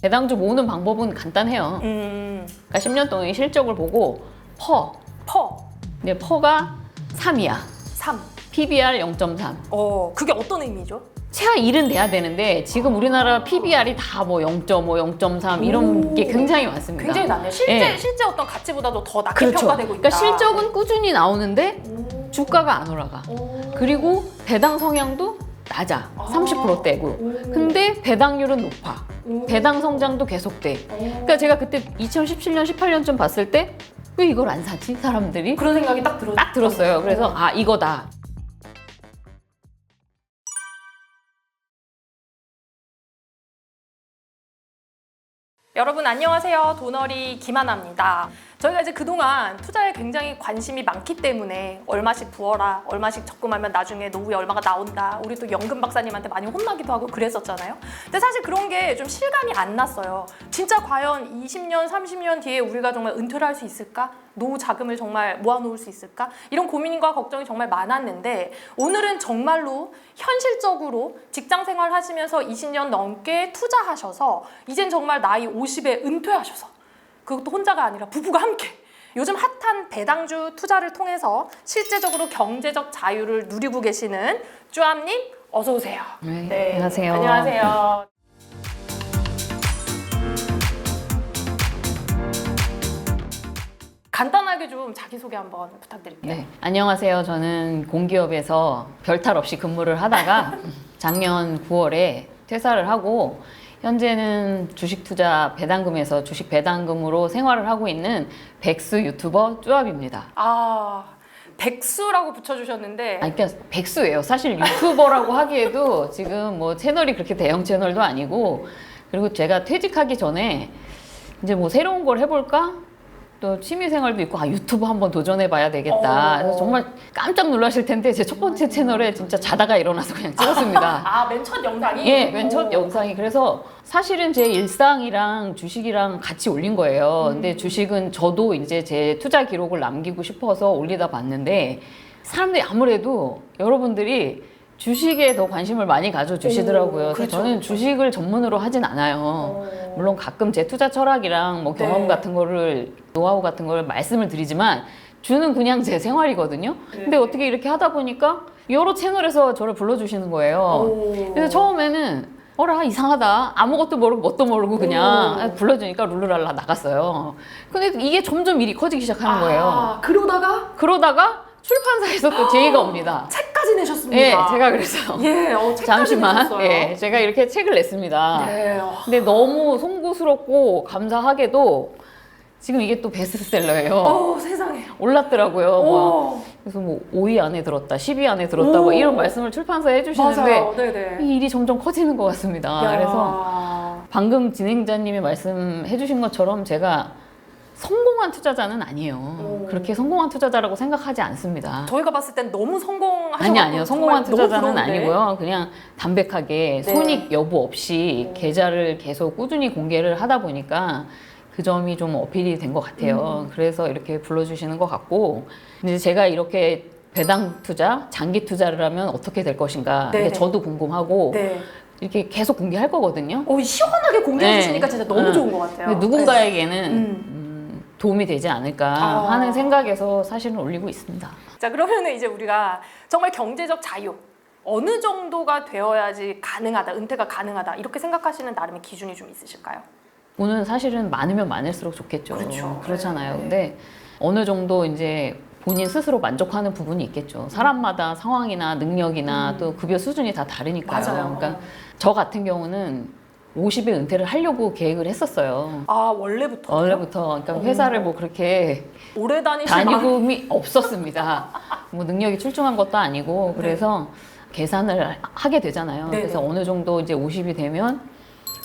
배당주 모으는 방법은 간단해요. 그러니까 10년 동안 실적을 보고 퍼. 근데 퍼가 3이야. 3. PBR 0.3. 그게 어떤 의미죠? 최하 1은 돼야 되는데 지금 우리나라 PBR이 다 뭐 0.5, 0.3 이런 게 굉장히 많습니다. 굉장히 낮네요. 실제 어떤 가치보다도 더 낮게 그렇죠. 평가되고 있다. 그러니까 실적은 꾸준히 나오는데 주가가 안 올라가. 그리고 배당 성향도 낮아. 30%대고. 근데 배당률은 높아. 배당 성장도 계속돼. 그러니까 제가 그때 2017년, 18년쯤 봤을 때 왜 이걸 안 사지? 사람들이? 그런 생각이 딱 들었어요. 그래서 아, 이거다. 여러분 안녕하세요. 도너리 김하나입니다. 저희가 이제 그동안 투자에 굉장히 관심이 많기 때문에 얼마씩 부어라, 얼마씩 적금하면 나중에 노후에 얼마가 나온다. 우리 또 연금 박사님한테 많이 혼나기도 하고 그랬었잖아요. 근데 사실 그런 게 좀 실감이 안 났어요. 진짜 과연 20년, 30년 뒤에 우리가 정말 은퇴를 할 수 있을까? 노후 자금을 정말 모아놓을 수 있을까? 이런 고민과 걱정이 정말 많았는데 오늘은 정말로 현실적으로 직장 생활 하시면서 20년 넘게 투자하셔서 이젠 정말 나이 50에 은퇴하셔서 그것도 혼자가 아니라 부부가 함께 요즘 핫한 배당주 투자를 통해서 실제적으로 경제적 자유를 누리고 계시는 쭈암님 어서 오세요. 네, 안녕하세요. 안녕하세요. 간단하게 좀 자기소개 한번 부탁드릴게요. 네, 안녕하세요. 저는 공기업에서 별탈 없이 근무를 하다가 작년 9월에 퇴사를 하고 현재는 주식 투자 배당금에서 주식 배당금으로 생활을 하고 있는 백수 유튜버 쭈압입니다. 아, 백수라고 붙여주셨는데 아니, 그러니까 백수예요. 사실 유튜버라고 하기에도 지금 뭐 채널이 그렇게 대형 채널도 아니고, 그리고 제가 퇴직하기 전에 이제 뭐 새로운 걸 해볼까? 또 취미생활도 있고, 아, 유튜브 한번 도전해봐야 되겠다. 그래서 정말 깜짝 놀라실 텐데 제 첫 번째 채널에 진짜 자다가 일어나서 그냥 찍었습니다. 아, 맨 첫 영상이? 예, 맨 첫 영상이. 그래서 사실은 제 일상이랑 주식이랑 같이 올린 거예요. 근데 주식은 저도 이제 제 투자 기록을 남기고 싶어서 올리다 봤는데 사람들이 아무래도 여러분들이 주식에 더 관심을 많이 가져주시더라고요. 그래서 저는 주식을 전문으로 하진 않아요. 물론 가끔 제 투자 철학이랑 뭐 경험 같은 거를, 노하우 같은 걸 말씀을 드리지만 주는 그냥 제 생활이거든요. 근데 어떻게 이렇게 하다 보니까 여러 채널에서 저를 불러주시는 거예요. 그래서 처음에는 어라 이상하다, 아무것도 모르고 뭣도 모르고 그냥 불러주니까 룰루랄라 나갔어요. 근데 이게 점점 일이 커지기 시작하는 거예요. 그러다가 출판사에서 또 제의가 옵니다. 책까지 내셨습니다. 예, 제가 그래서 책까지 잠시만, 내셨어요. 예, 제가 이렇게 책을 냈습니다. 네. 근데 너무 송구스럽고 감사하게도 지금 이게 또 베스트셀러예요. 세상에. 올랐더라고요. 뭐. 그래서 뭐 5위 안에 들었다, 10위 안에 들었다, 뭐 이런 말씀을 출판사에 해주시는데 맞아요. 네네. 이 일이 점점 커지는 것 같습니다. 야. 그래서 방금 진행자님이 말씀해주신 것처럼 제가 성공한 투자자는 아니에요. 그렇게 성공한 투자자라고 생각하지 않습니다. 저희가 봤을 땐 너무 성공하셔서 아니요. 성공한 투자자는 아니고요. 그냥 담백하게 네. 손익 여부 없이 계좌를 계속 꾸준히 공개를 하다 보니까 그 점이 좀 어필이 된 것 같아요. 그래서 이렇게 불러주시는 것 같고, 이제 제가 이렇게 배당 투자, 장기 투자를 하면 어떻게 될 것인가, 네네. 이게 저도 궁금하고 네. 이렇게 계속 공개할 거거든요. 시원하게 공개해 네. 주시니까 진짜 너무 좋은 것 같아요. 근데 누군가에게는 도움이 되지 않을까 하는 생각에서 사실은 올리고 있습니다. 자, 그러면은 이제 우리가 정말 경제적 자유 어느 정도가 되어야지 가능하다, 은퇴가 가능하다 이렇게 생각하시는 나름의 기준이 좀 있으실까요? 돈은 사실은 많으면 많을수록 좋겠죠. 그렇죠. 그렇잖아요. 네. 근데 어느 정도 이제 본인 스스로 만족하는 부분이 있겠죠. 사람마다 상황이나 능력이나 또 급여 수준이 다 다르니까요. 맞아요. 그러니까 저 같은 경우는 50에 은퇴를 하려고 계획을 했었어요. 아, 원래부터? 원래부터. 그러니까 회사를 뭐 그렇게 오래 다니고이 없었습니다. 뭐 능력이 출중한 것도 아니고, 그래서 계산을 하게 되잖아요. 네네. 그래서 어느 정도 이제 50이 되면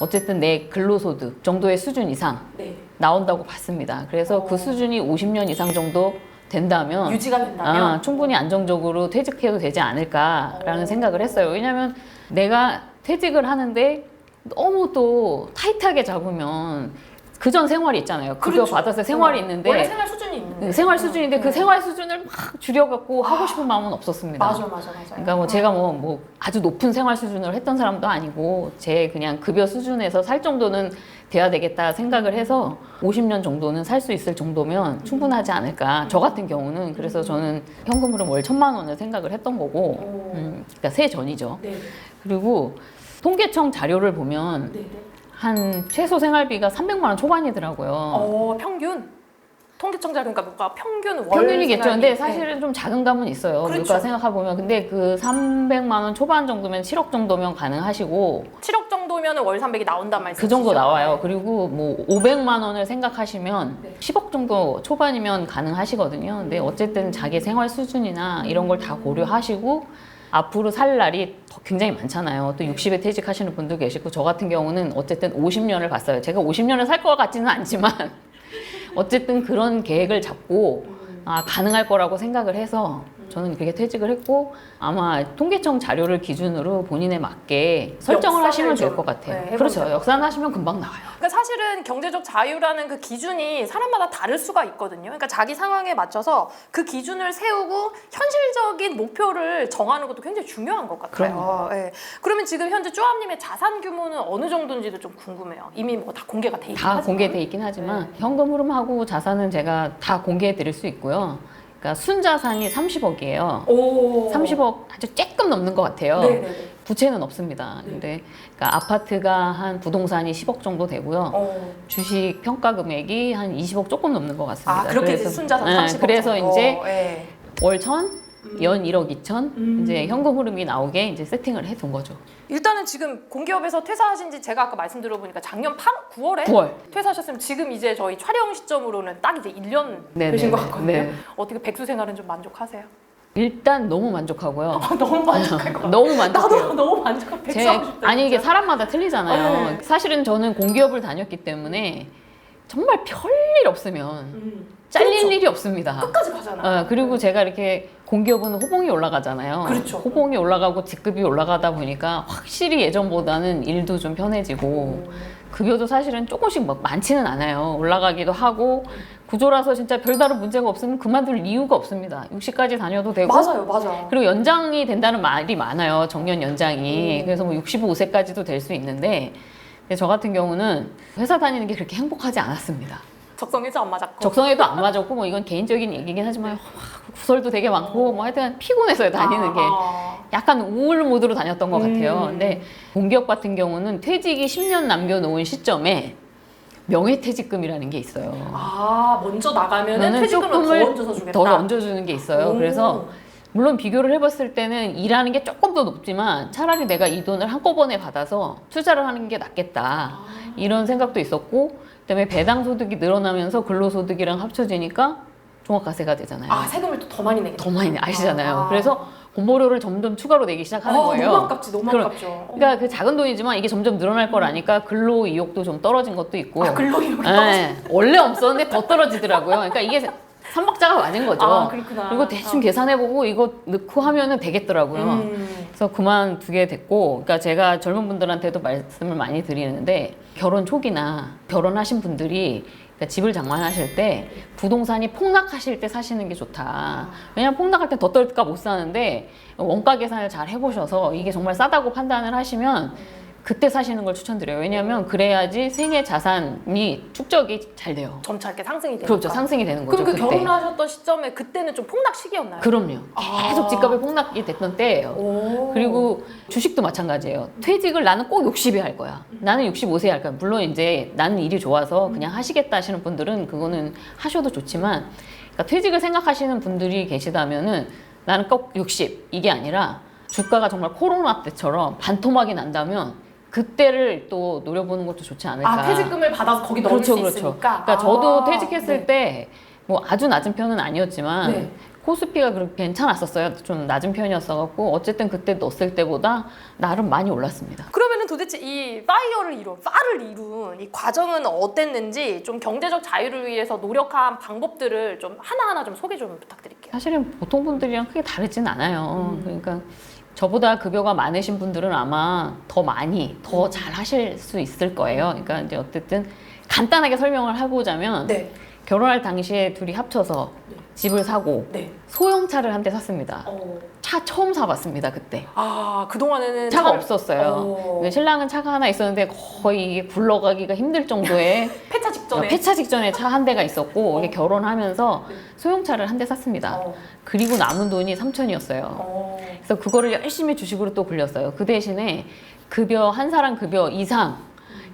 어쨌든 내 근로소득 정도의 수준 이상 네. 나온다고 봤습니다. 그래서 그 수준이 50년 이상 정도 된다면, 유지가 된다면 충분히 안정적으로 퇴직해도 되지 않을까라는 생각을 했어요. 왜냐하면 내가 퇴직을 하는데 너무 또 타이트하게 잡으면 그전 생활이 있잖아요. 급여 그렇죠. 받아서 생활이 있는데 원래 생활 수준이 수준이 있는데. 생활 수준인데 그 생활 수준을 막 줄여갖고 하고 싶은 마음은 없었습니다. 맞아. 그러니까 뭐 제가 뭐 아주 높은 생활 수준을 했던 사람도 아니고 제 그냥 급여 수준에서 살 정도는 돼야 되겠다 생각을 해서 50년 정도는 살 수 있을 정도면 충분하지 않을까. 저 같은 경우는 그래서 저는 현금으로 월 1,000만 원을 생각을 했던 거고, 그러니까 세 전이죠. 네. 그리고 통계청 자료를 보면 네. 한 최소 생활비가 300만 원 초반이더라고요. 평균? 통계청 자료니까 뭔가 평균 월 평균이겠죠. 생활비. 근데 사실은 좀 작은 감은 있어요. 그렇죠. 물가 생각해보면. 근데 그 300만 원 초반 정도면 7억 정도면 가능하시고 7억 정도면 월 300이 나온단 말씀이시죠? 그 정도 나와요. 그리고 뭐 500만 원을 생각하시면 네. 10억 정도 초반이면 가능하시거든요. 근데 어쨌든 자기 생활 수준이나 이런 걸 다 고려하시고 앞으로 살 날이 굉장히 많잖아요. 또 60에 퇴직하시는 분도 계시고 저 같은 경우는 어쨌든 50년을 봤어요. 제가 50년을 살 것 같지는 않지만 어쨌든 그런 계획을 잡고 가능할 거라고 생각을 해서 저는 그렇게 퇴직을 했고 아마 통계청 자료를 기준으로 본인에 맞게 설정을 하시면 좋을 것 같아요. 네, 그렇죠. 해보세요. 역산하시면 금방 나와요. 그러니까 사실은 경제적 자유라는 그 기준이 사람마다 다를 수가 있거든요. 그러니까 자기 상황에 맞춰서 그 기준을 세우고 현실적인 목표를 정하는 것도 굉장히 중요한 것 같아요. 예. 그러면 지금 현재 쪼아님의 자산 규모는 어느 정도인지도 좀 궁금해요. 이미 뭐 다 공개가 돼 있긴 다 하지만. 공개돼 있긴 하지만 현금 흐름하고 자산은 제가 다 공개해 드릴 수 있고요. 그러니까 순자산이 30억이에요. 오. 30억 아주 조금 넘는 것 같아요. 네네네. 부채는 없습니다. 근데 그러니까 아파트가 한 부동산이 10억 정도 되고요. 주식 평가 금액이 한 20억 조금 넘는 것 같습니다. 그렇게 이제 순자산 30억 그래서 정도. 이제 예. 월 1,000, 연 1억 2천 이제 현금 흐름이 나오게 이제 세팅을 해둔 거죠. 일단은 지금 공기업에서 퇴사하신 지 제가 아까 말씀드려보니까 작년 9월에 9월. 퇴사하셨으면 지금 이제 저희 촬영 시점으로는 딱 이제 1년 네네네. 되신 것 같거든요. 네. 어떻게 백수 생활은 좀 만족하세요? 일단 너무 만족하고요. 너무 만족할 것 같아요. 너무 만족해요. 나도 너무 만족한 백수 하고 싶다. 아니 이게 진짜. 사람마다 틀리잖아요. 네. 사실은 저는 공기업을 다녔기 때문에 정말 별일 없으면 잘릴 그렇죠. 일이 없습니다. 끝까지 가잖아. 그리고 제가 이렇게 공기업은 호봉이 올라가잖아요. 그렇죠. 호봉이 올라가고 직급이 올라가다 보니까 확실히 예전보다는 일도 좀 편해지고 급여도 사실은 조금씩 막 많지는 않아요. 올라가기도 하고 구조라서 진짜 별다른 문제가 없으면 그만둘 이유가 없습니다. 60까지 다녀도 되고 맞아. 그리고 연장이 된다는 말이 많아요. 정년 연장이. 그래서 뭐 65세까지도 될 수 있는데 근데 저 같은 경우는 회사 다니는 게 그렇게 행복하지 않았습니다. 적성에서 안 맞았고. 적성에도 안 맞았고 뭐 이건 개인적인 얘기긴 하지만 구설도 되게 많고 뭐 하여튼 피곤해서요 다니는 게 약간 우울 모드로 다녔던 것 같아요. 근데 공기업 같은 경우는 퇴직이 10년 남겨놓은 시점에 명예퇴직금이라는 게 있어요. 먼저 나가면은 그러면은 퇴직금을 더 조금을 얹어서 주겠다. 더 얹어주는 게 있어요. 그래서 물론 비교를 해봤을 때는 일하는 게 조금 더 높지만 차라리 내가 이 돈을 한꺼번에 받아서 투자를 하는 게 낫겠다. 이런 생각도 있었고 그다음에 배당 소득이 늘어나면서 근로소득이랑 합쳐지니까 종합과세가 되잖아요. 세금을 또 더 많이 내게. 더 많이 아시잖아요. 그래서 공보료를 점점 추가로 내기 시작하는 거예요. 너무 아깝지, 너무 아깝죠. 그러니까 그 작은 돈이지만 이게 점점 늘어날 걸 아니까 근로 이욕도 좀 떨어진 것도 있고. 근로 이욕이 네, 원래 없었는데 더 떨어지더라고요. 그러니까 이게 삼박자가 맞은 거죠. 그렇구나. 그리고 대충 계산해보고 이거 넣고 하면은 되겠더라고요. 그래서 그만두게 됐고, 그러니까 제가 젊은 분들한테도 말씀을 많이 드리는데 결혼 초기나 결혼하신 분들이 그러니까 집을 장만하실 때 부동산이 폭락하실 때 사시는 게 좋다. 왜냐면 폭락할 때 더 떨까 못 사는데 원가 계산을 잘 해보셔서 이게 정말 싸다고 판단을 하시면 그때 사시는 걸 추천드려요. 왜냐하면 그래야지 생애 자산이 축적이 잘 돼요. 점차 이렇게 상승이 되니까. 그렇죠. 상승이 되는 거죠. 그럼 그 그때. 결혼하셨던 시점에 그때는 좀 폭락 시기였나요? 그럼요. 계속 집값이 폭락이 됐던 때예요. 그리고 주식도 마찬가지예요. 퇴직을 나는 꼭 60에 할 거야. 나는 65세에 할 거야. 물론 이제 나는 일이 좋아서 그냥 하시겠다 하시는 분들은 그거는 하셔도 좋지만 그러니까 퇴직을 생각하시는 분들이 계시다면은 나는 꼭 60 이게 아니라 주가가 정말 코로나 때처럼 반토막이 난다면 그때를 또 노려보는 것도 좋지 않을까. 퇴직금을 받아서 거기 넣을 수 있으니까. 그러니까 저도 퇴직했을 때 뭐 아주 낮은 편은 아니었지만 네. 코스피가 그렇게 괜찮았었어요. 좀 낮은 편이었어갖고 어쨌든 그때 넣었을 때보다 나름 많이 올랐습니다. 그러면은 도대체 이 파를 이룬 이 과정은 어땠는지 좀 경제적 자유를 위해서 노력한 방법들을 좀 하나하나 좀 소개 좀 부탁드릴게요. 사실은 보통 분들이랑 크게 다르진 않아요. 그러니까 저보다 급여가 많으신 분들은 아마 더 많이 더 잘 하실 수 있을 거예요. 그러니까 이제 어쨌든 간단하게 설명을 해보자면 네. 결혼할 당시에 둘이 합쳐서 네. 집을 사고 네. 소형차를 한 대 샀습니다. 어. 차 처음 사봤습니다 그때. 아, 그동안에는 차가 차를- 없었어요. 어. 신랑은 차가 하나 있었는데 거의 이게 굴러가기가 힘들 정도의 폐차 직전에 폐차 직전에 차 한 대가 있었고 이게 결혼하면서 네. 소형차를 한 대 샀습니다. 어. 그리고 남은 돈이 3천이었어요. 어. 그래서 그거를 열심히 주식으로 또 굴렸어요. 그 대신에 급여 한 사람 급여 이상,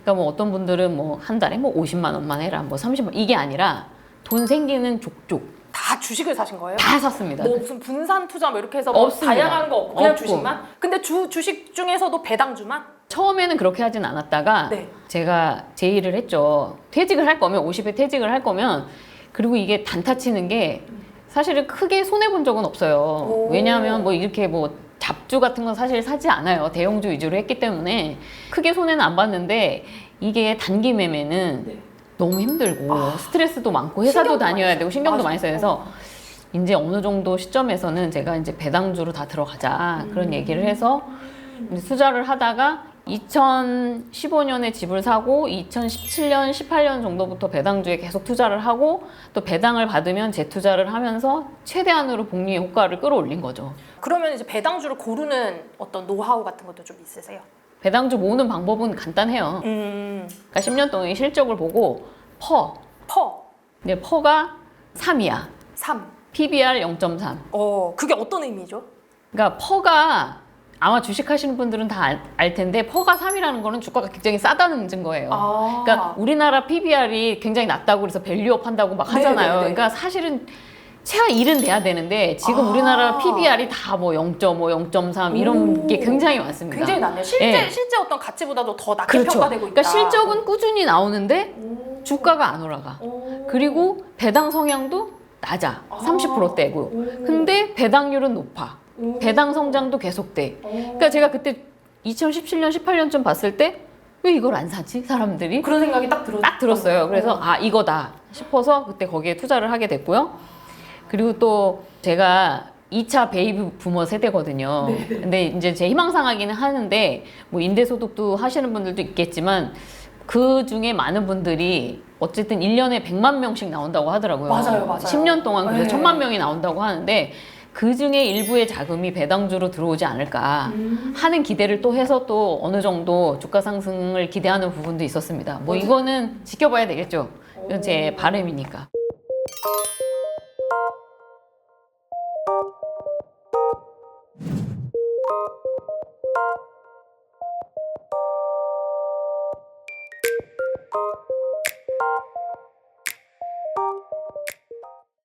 그러니까 뭐 어떤 분들은 뭐 한 달에 뭐 50만 원만 해라, 뭐 30만 이게 아니라 돈 생기는 족족 다 주식을 사신 거예요? 다 샀습니다. 뭐 무슨 분산 투자 뭐 이렇게 해서 뭐 없습니다. 다양한 거 없고 그냥 없고. 주식만? 근데 주식 중에서도 배당주만? 처음에는 그렇게 하진 않았다가 네. 제가 제의를 했죠. 퇴직을 할 거면 50에 퇴직을 할 거면 그리고 이게 단타 치는 게 사실은 크게 손해 본 적은 없어요. 오. 왜냐하면 뭐 이렇게 뭐 잡주 같은 건 사실 사지 않아요. 대형주 위주로 했기 때문에 크게 손해는 안 봤는데 이게 단기 매매는 네. 너무 힘들고 아. 스트레스도 많고 회사도 신경도 다녀야 많이 되고 신경도 맞아. 많이 써야 해서 이제 어느 정도 시점에서는 제가 이제 배당주로 다 들어가자 그런 얘기를 해서 이제 투자를 하다가 2015년에 집을 사고 2017년, 18년 정도부터 배당주에 계속 투자를 하고 또 배당을 받으면 재투자를 하면서 최대한으로 복리 효과를 끌어올린 거죠. 그러면 이제 배당주를 고르는 어떤 노하우 같은 것도 좀 있으세요? 배당주 모으는 방법은 간단해요. 그러니까 10년 동안 실적을 보고 퍼. 근데 퍼가 3이야. 3. PBR 0.3. 그게 어떤 의미죠? 그러니까 퍼가 아마 주식하시는 분들은 다 알 텐데 퍼가 3이라는 거는 주가가 굉장히 싸다는 증거예요. 아. 그러니까 우리나라 PBR이 굉장히 낮다고 그래서 밸류업 한다고 막 하잖아요. 네네네. 그러니까 사실은 최하 1은 돼야 되는데 지금 아. 우리나라 PBR이 다 뭐 0.5, 0.3 이런 오. 게 굉장히 많습니다. 굉장히 낮네요. 예. 실제 어떤 가치보다도 더 낮게 그렇죠. 평가되고 있다. 그러니까 실적은 꾸준히 나오는데 오. 주가가 안 올라가. 오. 그리고 배당 성향도 낮아. 아. 30%대고. 오. 근데 배당률은 높아. 오. 배당 성장도 계속돼. 오. 그러니까 제가 그때 2017년, 18년쯤 봤을 때 왜 이걸 안 사지? 사람들이 그런 생각이 딱 들었어요. 그래서 아 이거다 싶어서 그때 거기에 투자를 하게 됐고요. 그리고 또 제가 2차 베이비 부머 세대거든요. 근데 이제 제 희망사항이기는 하는데 뭐 임대소득도 하시는 분들도 있겠지만 그 중에 많은 분들이 어쨌든 1년에 100만 명씩 나온다고 하더라고요. 맞아요. 10년 동안 그래서 네. 1000만 명이 나온다고 하는데 그 중에 일부의 자금이 배당주로 들어오지 않을까 하는 기대를 또 해서 또 어느 정도 주가 상승을 기대하는 부분도 있었습니다. 뭐 이거는 지켜봐야 되겠죠. 이건 제 바람이니까.